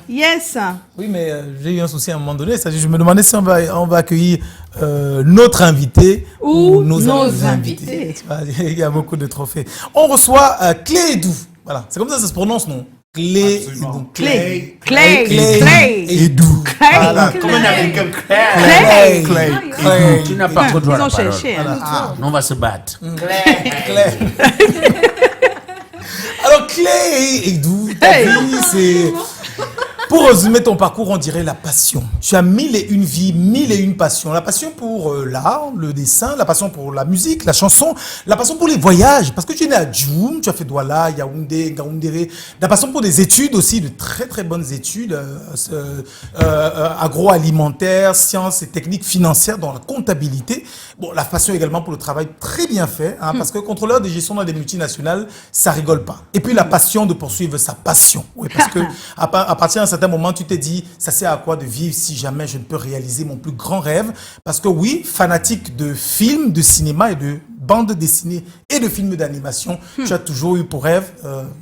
Yes. Oui, mais j'ai eu un souci à un moment donné. C'est-à-dire, je me demandais si on va accueillir notre invité ou nos invités. Il y a beaucoup de trophées. On reçoit Clé Edou. Voilà, c'est comme ça que ça se prononce, non? Clé Edou. Clé Edou. Voilà, comme un américain. Clé. Tu n'as pas trop droit à la parole. cherché. On va se battre. Clé. Alors, Clé Edou, ta vie, c'est... Pour résumer ton parcours, on dirait la passion. Tu as 1001 vies, 1001 passions. La passion pour l'art, le dessin, la passion pour la musique, la chanson, la passion pour les voyages. Parce que tu es né à Djoum, tu as fait Douala, Yaoundé, Ngaoundéré. La passion pour des études aussi, de très très bonnes études, agroalimentaires, sciences et techniques financières dans la comptabilité. Bon, la passion également pour le travail très bien fait, hein, parce que contrôleur de gestion dans des multinationales, ça rigole pas. Et puis la passion de poursuivre sa passion. Oui, parce que à partir d'un certain moment, tu t'es dit, ça sert à quoi de vivre si jamais je ne peux réaliser mon plus grand rêve? Parce que oui, fanatique de films, de cinéma et de bandes dessinées et de films d'animation, tu as toujours eu pour rêve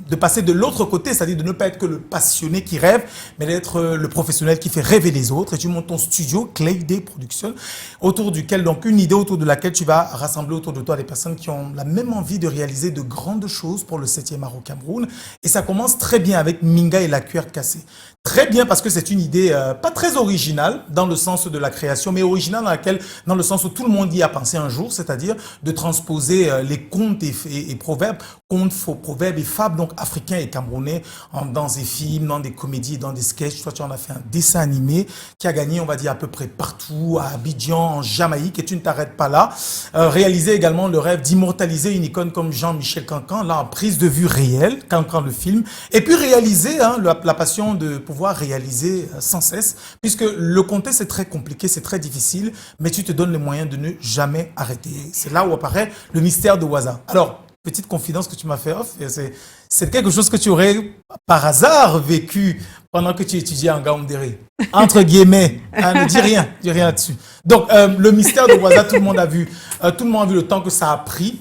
de passer de l'autre côté, c'est-à-dire de ne pas être que le passionné qui rêve, mais d'être le professionnel qui fait rêver les autres. Et tu montes ton studio, Clay Day Production, autour duquel, donc une idée autour de laquelle tu vas rassembler autour de toi des personnes qui ont la même envie de réaliser de grandes choses pour le 7e art au Cameroun. Et ça commence très bien avec Minga et la cuillère cassée. Très bien parce que c'est une idée pas très originale dans le sens de la création, mais originale dans le sens où tout le monde y a pensé un jour, c'est-à-dire de transposer les contes et proverbes, contes, faux proverbes et fables donc africains et camerounais dans des films, dans des comédies, dans des sketchs. Toi, tu en as fait un dessin animé qui a gagné, on va dire, à peu près partout, à Abidjan, en Jamaïque, et tu ne t'arrêtes pas là. Réaliser également le rêve d'immortaliser une icône comme Jean-Michel Cancan, là en prise de vue réelle, Cancan le film, et puis réaliser la passion de pouvoir réaliser sans cesse, puisque le contexte est très compliqué, c'est très difficile, mais tu te donnes les moyens de ne jamais arrêter. C'est là où apparaît le mystère de Waza. Alors, petite confidence que tu m'as fait off, c'est quelque chose que tu aurais par hasard vécu pendant que tu étudiais en Ngaoundéré. Entre guillemets, ne dis rien là-dessus. Donc, le mystère de Waza, tout le monde a vu le temps que ça a pris,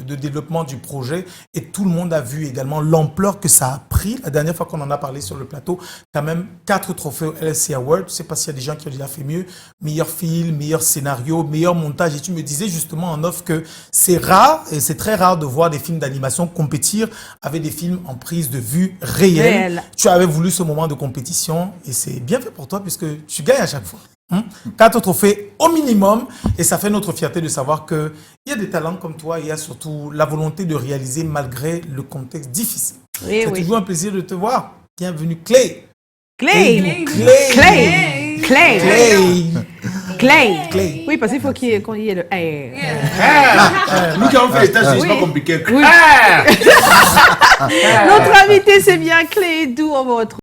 de développement du projet, et tout le monde a vu également l'ampleur que ça a pris. La dernière fois qu'on en a parlé sur le plateau, quand même 4 trophées au LSC Award. Je ne sais pas s'il y a des gens qui ont déjà fait mieux. Meilleur film, meilleur scénario, meilleur montage. Et tu me disais justement en off que c'est rare, et c'est très rare de voir des films d'animation compétir avec des films en prise de vue réelle. Tu avais voulu ce moment de compétition et c'est bien fait pour toi puisque tu gagnes à chaque fois. 4 trophées au minimum, et ça fait notre fierté de savoir qu'il y a des talents comme toi, et il y a surtout la volonté de réaliser malgré le contexte difficile. C'est toujours un plaisir de te voir. Bienvenue Clay. Clay. Oui, parce qu'il faut qu'on y ait le... Nous qui avons fait les tâches, c'est pas compliqué. Notre invité, c'est bien Clé Edou. On va retrouver.